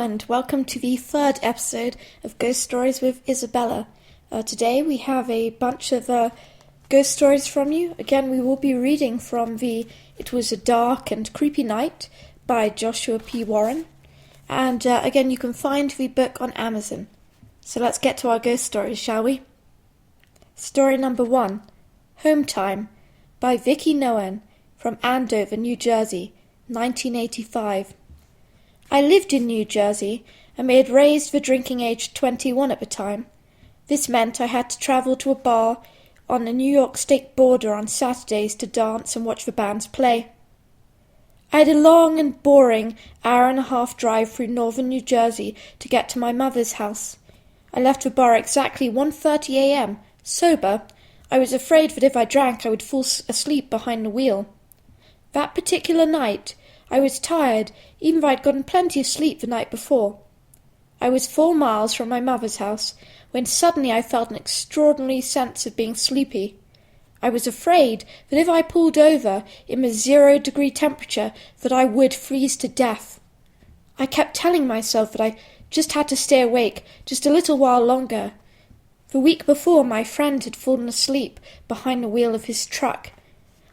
and welcome to the third episode of Ghost Stories with Isibella. Today we have a bunch of ghost stories from you. Again, we will be reading from It Was a Dark and Creepy Night by Joshua P. Warren. And again, you can find the book on Amazon. So let's get to our ghost stories, shall we? Story number 1, Home Time, by Vicky Noen from Andover, New Jersey, 1985. I lived in New Jersey, and we had raised the drinking age 21 at the time. This meant I had to travel to a bar on the New York State border on Saturdays to dance and watch the bands play. I had a long and boring hour-and-a-half drive through northern New Jersey to get to my mother's house. I left the bar exactly 1:30 a.m., sober. I was afraid that if I drank I would fall asleep behind the wheel. That particular night, I was tired, even though I'd gotten plenty of sleep the night before. I was 4 miles from my mother's house, when suddenly I felt an extraordinary sense of being sleepy. I was afraid that if I pulled over in the 0-degree temperature, that I would freeze to death. I kept telling myself that I just had to stay awake just a little while longer. The week before, my friend had fallen asleep behind the wheel of his truck,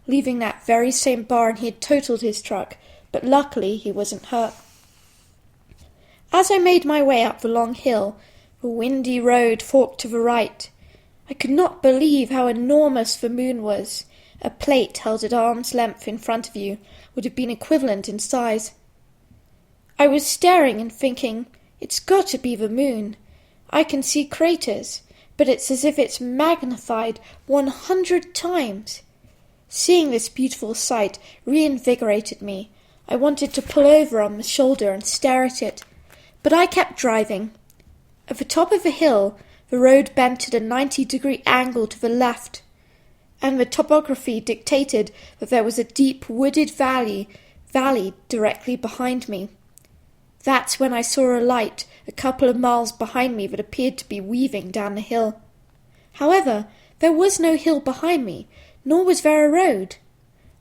leaving that very same bar, and he had totaled his truck, but luckily he wasn't hurt. As I made my way up the long hill, the windy road forked to the right. I could not believe how enormous the moon was. A plate held at arm's length in front of you would have been equivalent in size. I was staring and thinking, it's got to be the moon. I can see craters, but it's as if it's magnified 100 times. Seeing this beautiful sight reinvigorated me. I wanted to pull over on the shoulder and stare at it, but I kept driving. At the top of the hill, the road bent at a 90-degree angle to the left, and the topography dictated that there was a deep wooded valley directly behind me. That's when I saw a light a couple of miles behind me that appeared to be weaving down the hill. However, there was no hill behind me, nor was there a road.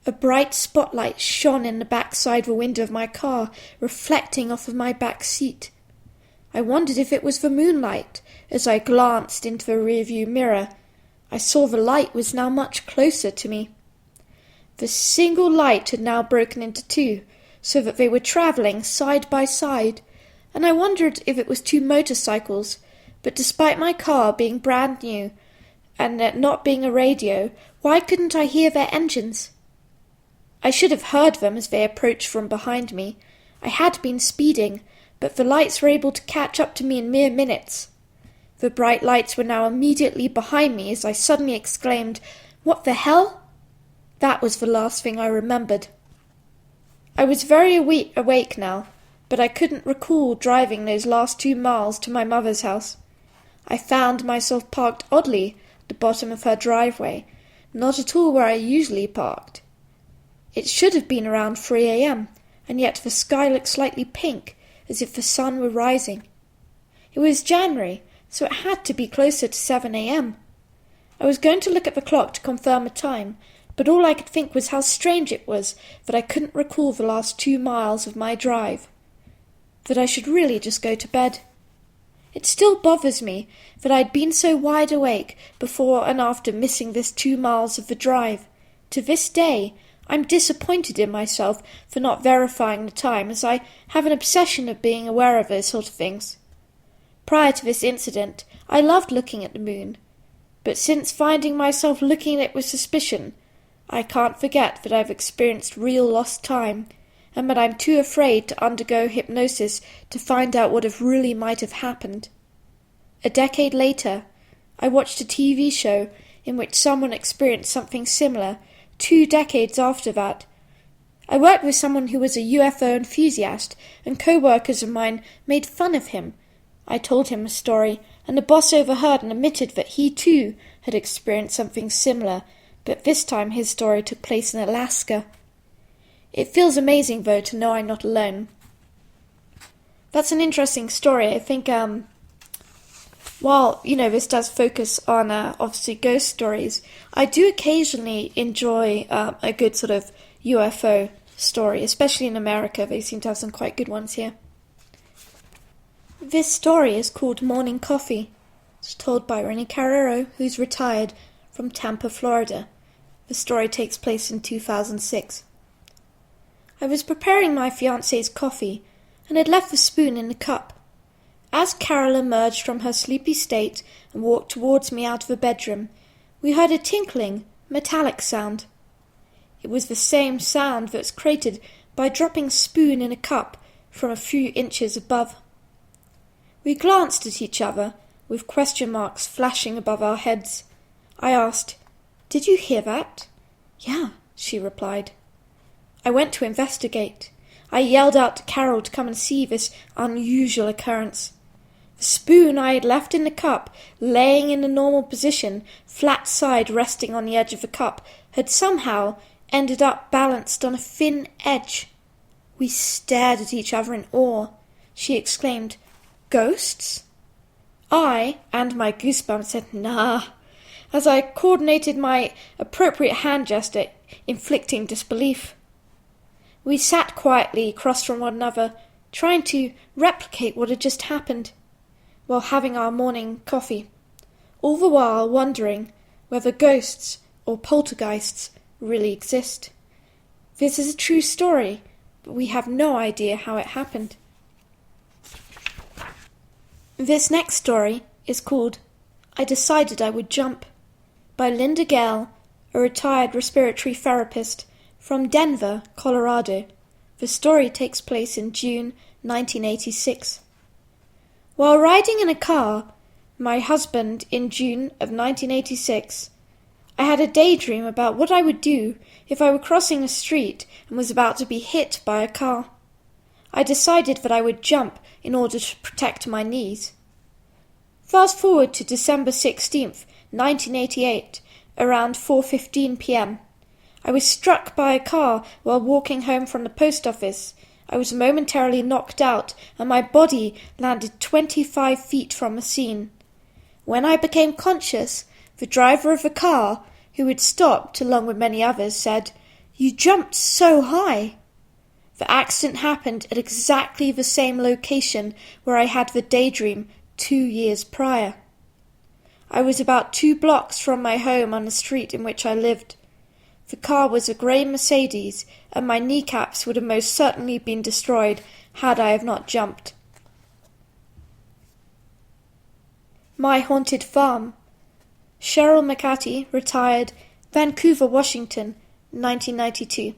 A bright spotlight shone in the backside of the window of my car, reflecting off of my back seat. I wondered if it was the moonlight. As I glanced into the rearview mirror, I saw the light was now much closer to me. The single light had now broken into two, so that they were travelling side by side, and I wondered if it was two motorcycles, but despite my car being brand new, and there not being a radio, why couldn't I hear their engines? I should have heard them as they approached from behind me. I had been speeding, but the lights were able to catch up to me in mere minutes. The bright lights were now immediately behind me as I suddenly exclaimed, "What the hell?" That was the last thing I remembered. I was very awake now, but I couldn't recall driving those last 2 miles to my mother's house. I found myself parked oddly at the bottom of her driveway, not at all where I usually parked. It should have been around 3 a.m., and yet the sky looked slightly pink, as if the sun were rising. It was January, so it had to be closer to 7 a.m. I was going to look at the clock to confirm the time, but all I could think was how strange it was that I couldn't recall the last 2 miles of my drive, that I should really just go to bed. It still bothers me that I'd been so wide awake before and after missing this 2 miles of the drive. To this day, I'm disappointed in myself for not verifying the time, as I have an obsession of being aware of those sort of things. Prior to this incident, I loved looking at the moon, but since finding myself looking at it with suspicion, I can't forget that I've experienced real lost time, and that I'm too afraid to undergo hypnosis to find out what really might have happened. A decade later, I watched a TV show in which someone experienced something similar 2 decades after that. I worked with someone who was a UFO enthusiast, and co-workers of mine made fun of him. I told him the story, and the boss overheard and admitted that he too had experienced something similar, but this time his story took place in Alaska. It feels amazing, though, to know I'm not alone. That's an interesting story. I think, while, this does focus on, obviously, ghost stories, I do occasionally enjoy a good sort of UFO story, especially in America. They seem to have some quite good ones here. This story is called Morning Coffee. It's told by Rennie Carrero, who's retired from Tampa, Florida. The story takes place in 2006. I was preparing my fiancé's coffee and had left the spoon in the cup. As Carol emerged from her sleepy state and walked towards me out of the bedroom, we heard a tinkling, metallic sound. It was the same sound that's created by dropping a spoon in a cup from a few inches above. We glanced at each other, with question marks flashing above our heads. I asked, "Did you hear that?" "Yeah," she replied. I went to investigate. I yelled out to Carol to come and see this unusual occurrence. The spoon I had left in the cup, laying in the normal position, flat side resting on the edge of the cup, had somehow ended up balanced on a thin edge. We stared at each other in awe. She exclaimed, "Ghosts?" I, and my goosebumps, said, "Nah," as I coordinated my appropriate hand gesture, inflicting disbelief. We sat quietly across from one another, trying to replicate what had just happened, while having our morning coffee, all the while wondering whether ghosts or poltergeists really exist. This is a true story, but we have no idea how it happened. This next story is called I Decided I Would Jump, by Linda Gale, a retired respiratory therapist from Denver, Colorado. The story takes place in June 1986. While riding in a car, my husband, in June of 1986, I had a daydream about what I would do if I were crossing a street and was about to be hit by a car. I decided that I would jump in order to protect my knees. Fast forward to December 16th, 1988, around 4:15 p.m. I was struck by a car while walking home from the post office. I was momentarily knocked out and my body landed 25 feet from the scene. When I became conscious, the driver of the car, who had stopped along with many others, said, "You jumped so high." The accident happened at exactly the same location where I had the daydream 2 years prior. I was about 2 blocks from my home on the street in which I lived. The car was a grey Mercedes, and my kneecaps would have most certainly been destroyed had I have not jumped. My Haunted Farm. Cheryl McCarty, retired, Vancouver, Washington, 1992.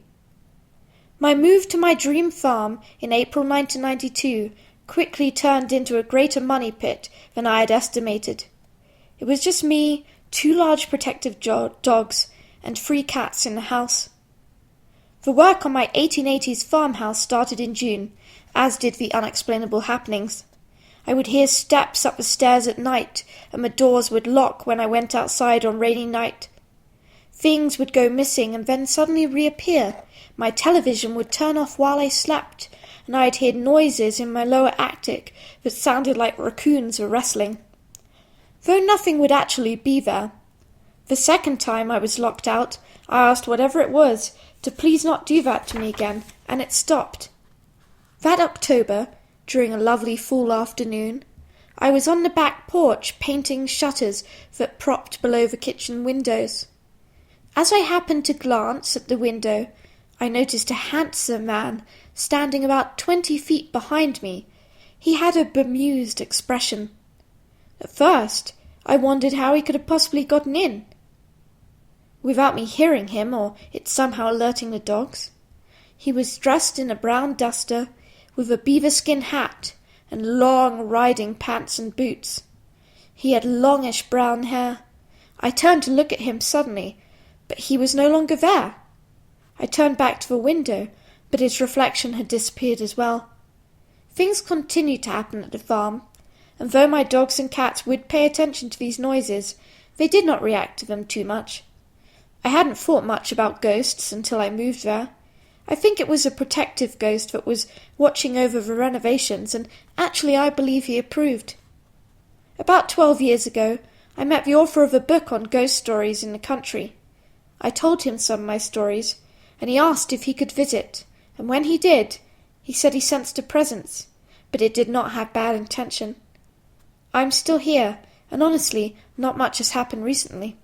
My move to my dream farm in April 1992 quickly turned into a greater money pit than I had estimated. It was just me, 2 large protective dogs, and 3 cats in the house. The work on my 1880s farmhouse started in June, as did the unexplainable happenings. I would hear steps up the stairs at night, and the doors would lock when I went outside on rainy night. Things would go missing and then suddenly reappear. My television would turn off while I slept, and I'd hear noises in my lower attic that sounded like raccoons were wrestling. Though nothing would actually be there. The second time I was locked out, I asked whatever it was to please not do that to me again, and it stopped. That October, during a lovely fall afternoon, I was on the back porch painting shutters that propped below the kitchen windows. As I happened to glance at the window, I noticed a handsome man standing about 20 feet behind me. He had a bemused expression. At first, I wondered how he could have possibly gotten in, without me hearing him or it somehow alerting the dogs. He was dressed in a brown duster, with a beaver-skin hat and long riding pants and boots. He had longish brown hair. I turned to look at him suddenly, but he was no longer there. I turned back to the window, but his reflection had disappeared as well. Things continued to happen at the farm, and though my dogs and cats would pay attention to these noises, they did not react to them too much. I hadn't thought much about ghosts until I moved there. I think it was a protective ghost that was watching over the renovations, and actually I believe he approved. About 12 years ago, I met the author of a book on ghost stories in the country. I told him some of my stories, and he asked if he could visit, and when he did, he said he sensed a presence, but it did not have bad intention. I'm still here, and honestly, not much has happened recently.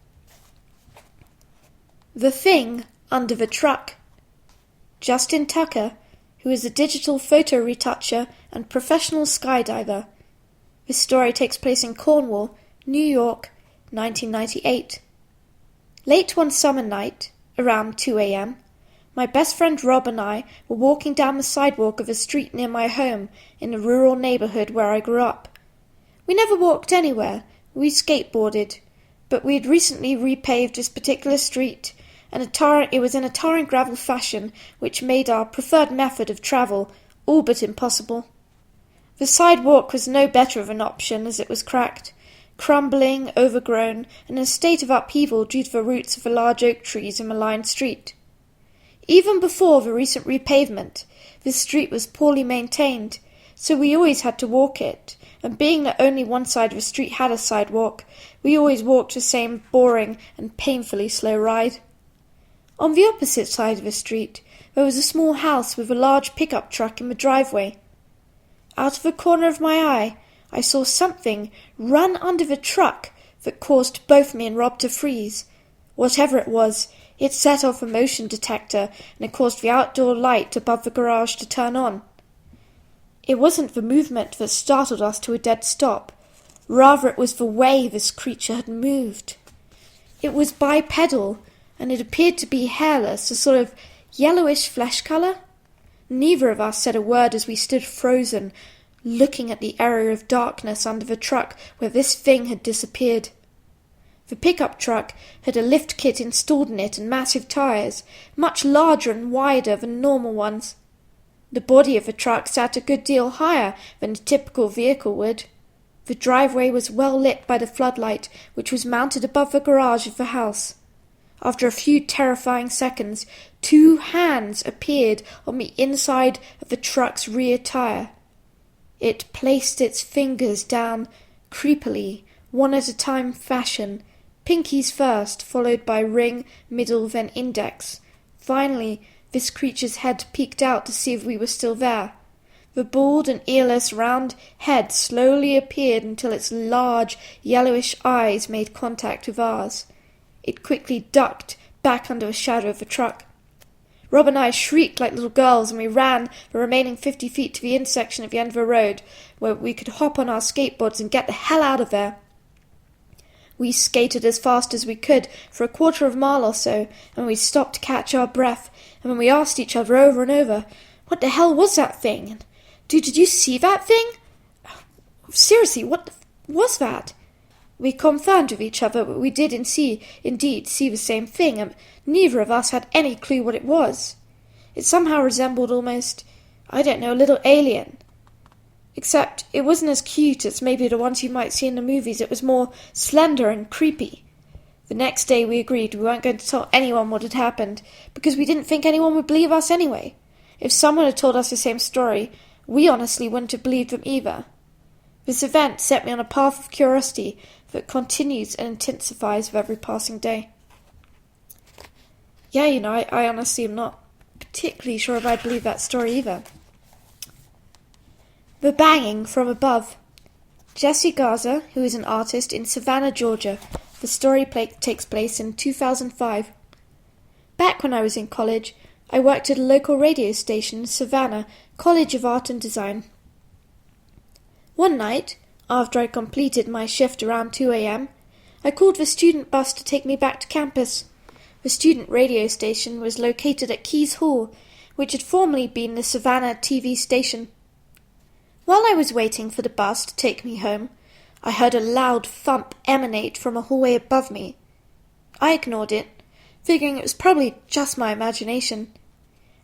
The Thing Under the Truck. Justin Tucker, who is a digital photo retoucher and professional skydiver. This story takes place in Cornwall, New York, 1998. Late one summer night, around 2 a.m., my best friend Rob and I were walking down the sidewalk of a street near my home in the rural neighborhood where I grew up. We never walked anywhere, we skateboarded, but we had recently repaved this particular street, and it was in a tar and gravel fashion which made our preferred method of travel all but impossible. The sidewalk was no better of an option as it was cracked, crumbling, overgrown, and in a state of upheaval due to the roots of the large oak trees in the lined street. Even before the recent repavement, this street was poorly maintained, so we always had to walk it, and being that only one side of the street had a sidewalk, we always walked the same boring and painfully slow ride. On the opposite side of the street, there was a small house with a large pickup truck in the driveway. Out of the corner of my eye, I saw something run under the truck that caused both me and Rob to freeze. Whatever it was, it set off a motion detector and it caused the outdoor light above the garage to turn on. It wasn't the movement that startled us to a dead stop. Rather, it was the way this creature had moved. It was bipedal, and it appeared to be hairless, a sort of yellowish flesh colour. Neither of us said a word as we stood frozen, looking at the area of darkness under the truck where this thing had disappeared. The pickup truck had a lift kit installed in it and massive tyres, much larger and wider than normal ones. The body of the truck sat a good deal higher than a typical vehicle would. The driveway was well lit by the floodlight, which was mounted above the garage of the house. After a few terrifying seconds, 2 hands appeared on the inside of the truck's rear tyre. It placed its fingers down creepily, one at a time fashion, pinkies first, followed by ring, middle, then index. Finally, this creature's head peeked out to see if we were still there. The bald and earless round head slowly appeared until its large, yellowish eyes made contact with ours. It quickly ducked back under the shadow of the truck. Rob and I shrieked like little girls, and we ran the remaining 50 feet to the intersection of the end of the road, where we could hop on our skateboards and get the hell out of there. We skated as fast as we could for a quarter of a mile or so, and we stopped to catch our breath, and then we asked each other over and over, "What the hell was that thing? And, did you see that thing? Seriously, what was that?" We confirmed with each other that we did indeed see the same thing, and neither of us had any clue what it was. It somehow resembled almost, a little alien. Except it wasn't as cute as maybe the ones you might see in the movies. It was more slender and creepy. The next day we agreed we weren't going to tell anyone what had happened, because we didn't think anyone would believe us anyway. If someone had told us the same story, we honestly wouldn't have believed them either. This event set me on a path of curiosity that continues and intensifies with every passing day. Yeah, I honestly am not particularly sure if I believe that story either. The Banging from Above. Jesse Garza, who is an artist in Savannah, Georgia. The story takes place in 2005. Back when I was in college, I worked at a local radio station in Savannah, College of Art and Design. One night, after I completed my shift around 2 a.m., I called the student bus to take me back to campus. The student radio station was located at Keys Hall, which had formerly been the Savannah TV station. While I was waiting for the bus to take me home, I heard a loud thump emanate from a hallway above me. I ignored it, figuring it was probably just my imagination.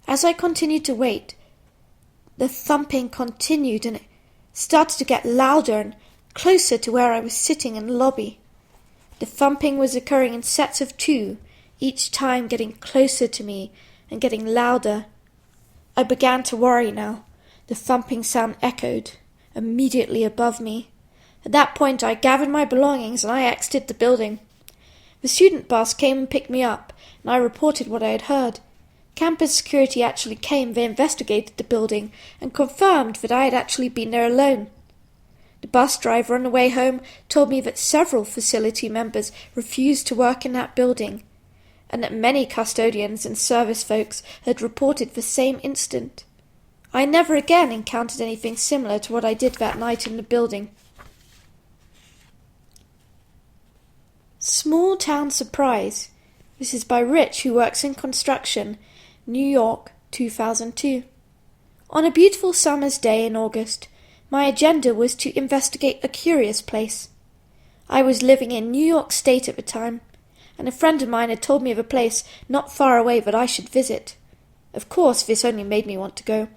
As I continued to wait, the thumping continued and it started to get louder and closer to where I was sitting in the lobby. The thumping was occurring in sets of 2, each time getting closer to me and getting louder. I began to worry now. The thumping sound echoed, immediately above me. At that point I gathered my belongings and I exited the building. The student bus came and picked me up, and I reported what I had heard. Campus security actually came. They investigated the building and confirmed that I had actually been there alone. The bus driver on the way home told me that several facility members refused to work in that building, and that many custodians and service folks had reported the same incident. I never again encountered anything similar to what I did that night in the building. Small Town Surprise. This is by Rich, who works in construction, New York, 2002. On a beautiful summer's day in August, my agenda was to investigate a curious place. I was living in New York State at the time, and a friend of mine had told me of a place not far away that I should visit. Of course, this only made me want to go.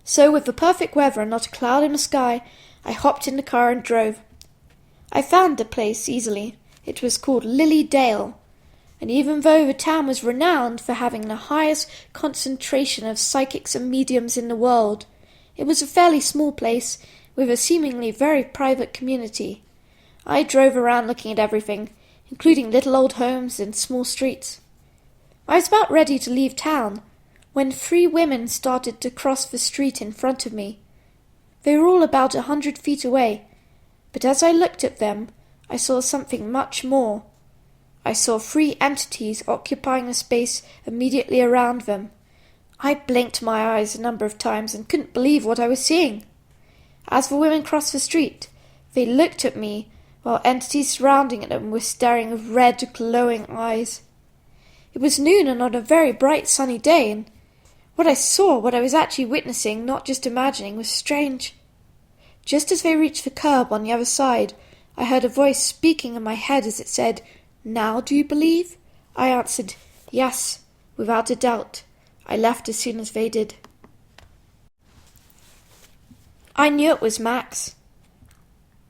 So, with the perfect weather and not a cloud in the sky, I hopped in the car and drove. I found the place easily. It was called Lily Dale, and even though the town was renowned for having the highest concentration of psychics and mediums in the world, it was a fairly small place with a seemingly very private community. I drove around looking at everything, including little old homes and small streets. I was about ready to leave town when 3 women started to cross the street in front of me. They were all about 100 feet away, but as I looked at them, I saw something much more. I saw 3 entities occupying the space immediately around them. I blinked my eyes a number of times and couldn't believe what I was seeing. As the women crossed the street, they looked at me while entities surrounding them were staring with red, glowing eyes. It was noon and on a very bright sunny day, and what I was actually witnessing, not just imagining, was strange. Just as they reached the curb on the other side, I heard a voice speaking in my head as it said, "Now do you believe?" I answered, "Yes," without a doubt. I left as soon as they did. I knew it was Max.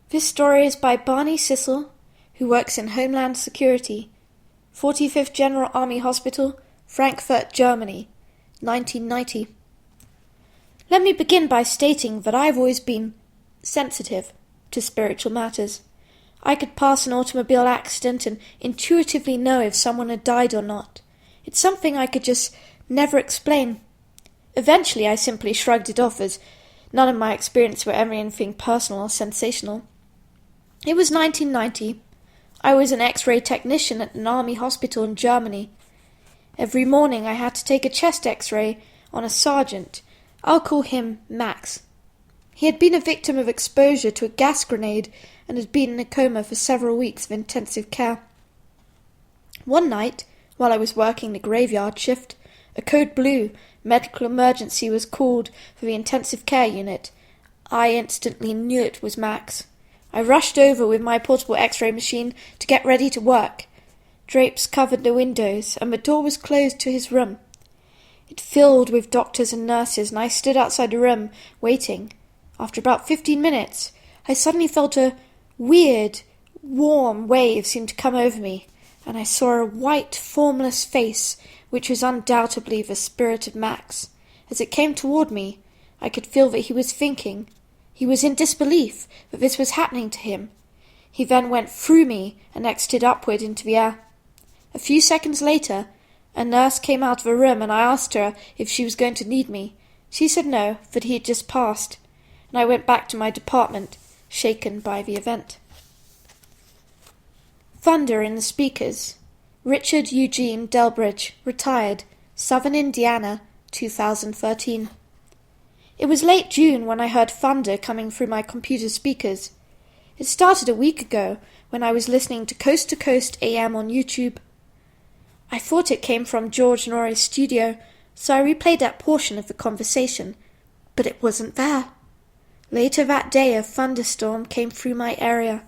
This story is by Barney Sissel, who works in Homeland Security, 45th General Army Hospital, Frankfurt, Germany, 1990. Let me begin by stating that I've always been sensitive to spiritual matters. I could pass an automobile accident and intuitively know if someone had died or not. It's something I could just never explain. Eventually I simply shrugged it off as none of my experience were ever anything personal or sensational. It was 1990. I was an X-ray technician at an army hospital in Germany. Every morning I had to take a chest X-ray on a sergeant. I'll call him Max. He had been a victim of exposure to a gas grenade and had been in a coma for several weeks of intensive care. One night, while I was working the graveyard shift, a code blue medical emergency was called for the intensive care unit. I instantly knew it was Max. I rushed over with my portable X-ray machine to get ready to work. Drapes covered the windows, and the door was closed to his room. It filled with doctors and nurses, and I stood outside the room, waiting. After about 15 minutes, I suddenly felt a weird, warm wave seem to come over me, and I saw a white, formless face, which was undoubtedly the spirit of Max. As it came toward me, I could feel that he was thinking. He was in disbelief that this was happening to him. He then went through me and exited upward into the air. A few seconds later, a nurse came out of the room, and I asked her if she was going to need me. She said no, that he had just passed, and I went back to my department, shaken by the event. Thunder in the Speakers. Richard Eugene Delbridge, retired, Southern Indiana, 2013. It was late June when I heard thunder coming through my computer speakers. It started a week ago when I was listening to Coast AM on YouTube. I thought it came from George Norrie's studio, so I replayed that portion of the conversation, but it wasn't there. Later that day, a thunderstorm came through my area.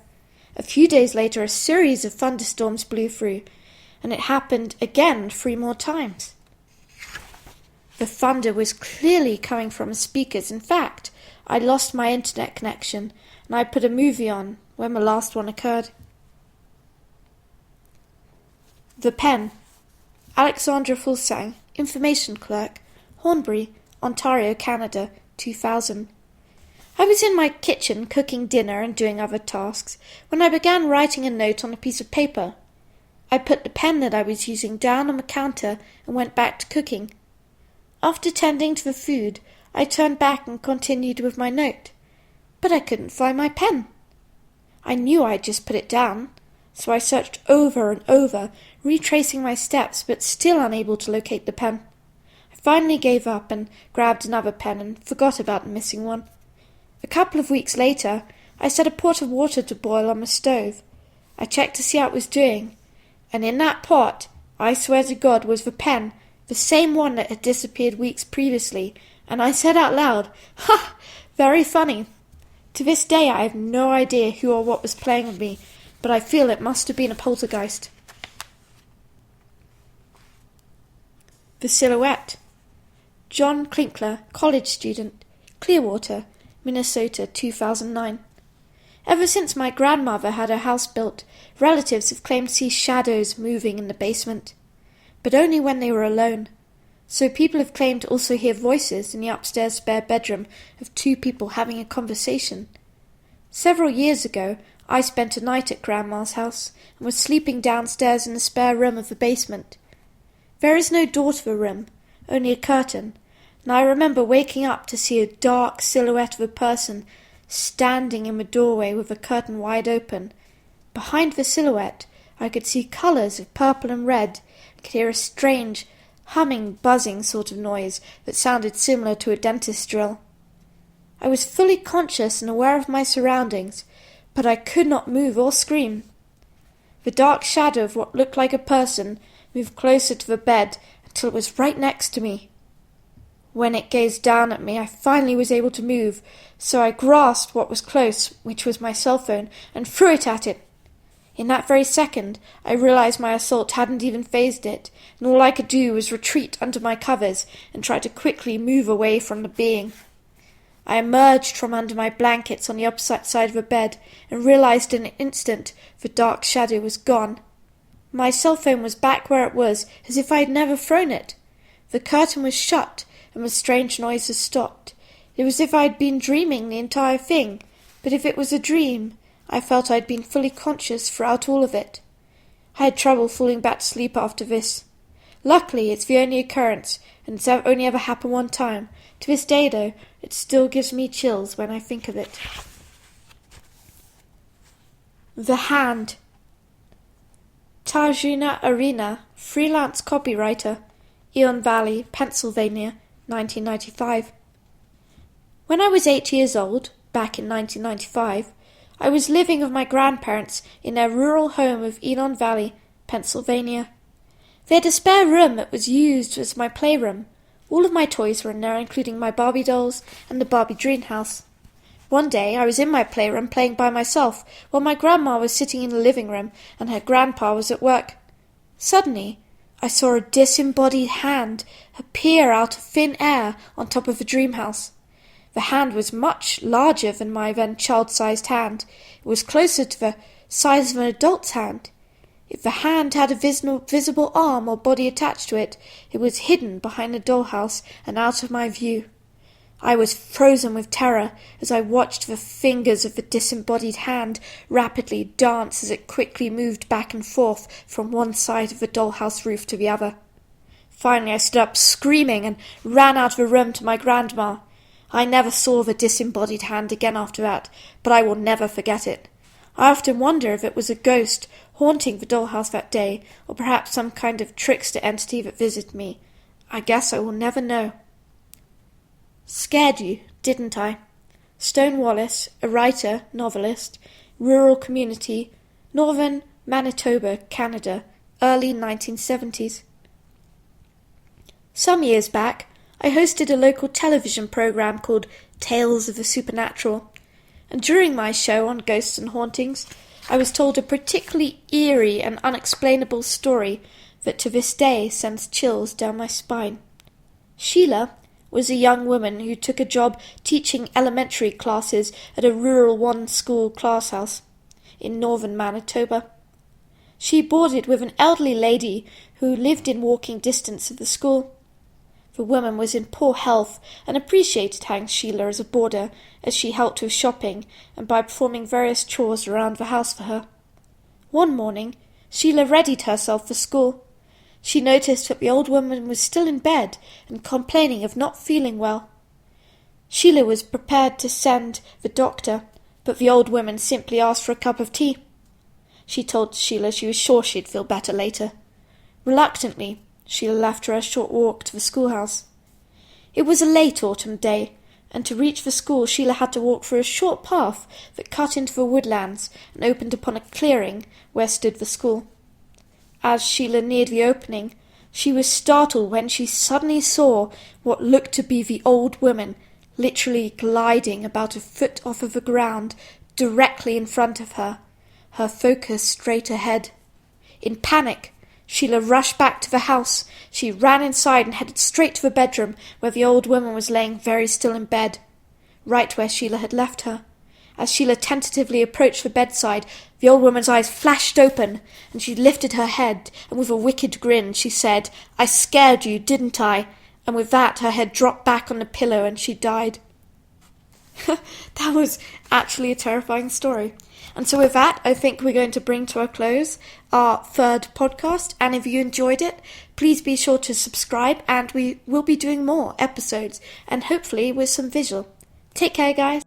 A few days later, a series of thunderstorms blew through, and it happened again 3 more times. The thunder was clearly coming from the speakers. In fact, I lost my internet connection, and I put a movie on when the last one occurred. The Pen. Alexandra Fulsang, Information Clerk, Hornbury, Ontario, Canada, 2000. I was in my kitchen cooking dinner and doing other tasks when I began writing a note on a piece of paper. I put the pen that I was using down on the counter and went back to cooking. After tending to the food, I turned back and continued with my note, but I couldn't find my pen. I knew I'd just put it down, so I searched over and over, retracing my steps, but still unable to locate the pen. I finally gave up and grabbed another pen and forgot about the missing one. A couple of weeks later, I set a pot of water to boil on the stove. I checked to see how it was doing, and in that pot, I swear to God, was the pen, the same one that had disappeared weeks previously, and I said out loud, "Ha! Very funny." To this day I have no idea who or what was playing with me, but I feel it must have been a poltergeist. The Silhouette. John Klinkler, college student, Clearwater, Minnesota, 2009. Ever since my grandmother had her house built, relatives have claimed to see shadows moving in the basement, but only when they were alone. So people have claimed to also hear voices in the upstairs spare bedroom of two people having a conversation. Several years ago, I spent a night at Grandma's house and was sleeping downstairs in the spare room of the basement. There is no door to the room, only a curtain, and I remember waking up to see a dark silhouette of a person standing in the doorway with the curtain wide open. Behind the silhouette, I could see colours of purple and red, and could hear a strange, humming, buzzing sort of noise that sounded similar to a dentist drill. I was fully conscious and aware of my surroundings, but I could not move or scream. The dark shadow of what looked like a person moved closer to the bed until it was right next to me. When it gazed down at me, I finally was able to move, so I grasped what was close, which was my cell phone, and threw it at it. In that very second, I realized my assault hadn't even fazed it, and all I could do was retreat under my covers and try to quickly move away from the being. I emerged from under my blankets on the opposite side of the bed and realized in an instant the dark shadow was gone. My cell phone was back where it was, as if I had never thrown it. The curtain was shut, and the strange noises stopped. It was as if I had been dreaming the entire thing, but if it was a dream, I felt I had been fully conscious throughout all of it. I had trouble falling back to sleep after this. Luckily, it's the only occurrence, and it's only ever happened one time. To this day, though, it still gives me chills when I think of it. The Hand. Tarjuna Arena, freelance copywriter, Eon Valley, Pennsylvania, 1995. When I was 8 years old, back in 1995, I was living with my grandparents in their rural home of Enon Valley, Pennsylvania. They had a spare room that was used as my playroom. All of my toys were in there, including my Barbie dolls and the Barbie dream house. One day I was in my playroom playing by myself, while my grandma was sitting in the living room and her grandpa was at work. Suddenly, I saw a disembodied hand appear out of thin air on top of the dream house. The hand was much larger than my then child-sized hand. It was closer to the size of an adult's hand. If the hand had a visible arm or body attached to it, it was hidden behind the dollhouse and out of my view. I was frozen with terror as I watched the fingers of the disembodied hand rapidly dance as it quickly moved back and forth from one side of the dollhouse roof to the other. Finally I stood up screaming and ran out of the room to my grandma. I never saw the disembodied hand again after that, but I will never forget it. I often wonder if it was a ghost haunting the dollhouse that day, or perhaps some kind of trickster entity that visited me. I guess I will never know. Scared you, didn't I? Stone Wallace, a writer, novelist, rural community, northern Manitoba, Canada, early 1970s. Some years back, I hosted a local television program called Tales of the Supernatural, and during my show on ghosts and hauntings, I was told a particularly eerie and unexplainable story that to this day sends chills down my spine. Sheila was a young woman who took a job teaching elementary classes at a rural one-school classhouse in northern Manitoba. She boarded with an elderly lady who lived in walking distance of the school. The woman was in poor health and appreciated having Sheila as a boarder, as she helped with shopping and by performing various chores around the house for her. One morning, Sheila readied herself for school. She noticed that the old woman was still in bed and complaining of not feeling well. Sheila was prepared to send the doctor, but the old woman simply asked for a cup of tea. She told Sheila she was sure she'd feel better later. Reluctantly, Sheila left for a short walk to the schoolhouse. It was a late autumn day, and to reach the school Sheila had to walk through a short path that cut into the woodlands and opened upon a clearing where stood the school. As Sheila neared the opening, she was startled when she suddenly saw what looked to be the old woman literally gliding about a foot off of the ground directly in front of her, her focus straight ahead. In panic, Sheila rushed back to the house. She ran inside and headed straight to the bedroom where the old woman was laying very still in bed, right where Sheila had left her. As Sheila tentatively approached the bedside, the old woman's eyes flashed open, and she lifted her head, and with a wicked grin she said, "I scared you, didn't I?" And with that her head dropped back on the pillow and she died. That was actually a terrifying story. And so with that, I think we're going to bring to a close our third podcast. And if you enjoyed it, please be sure to subscribe, and we will be doing more episodes, and hopefully with some visual. Take care, guys.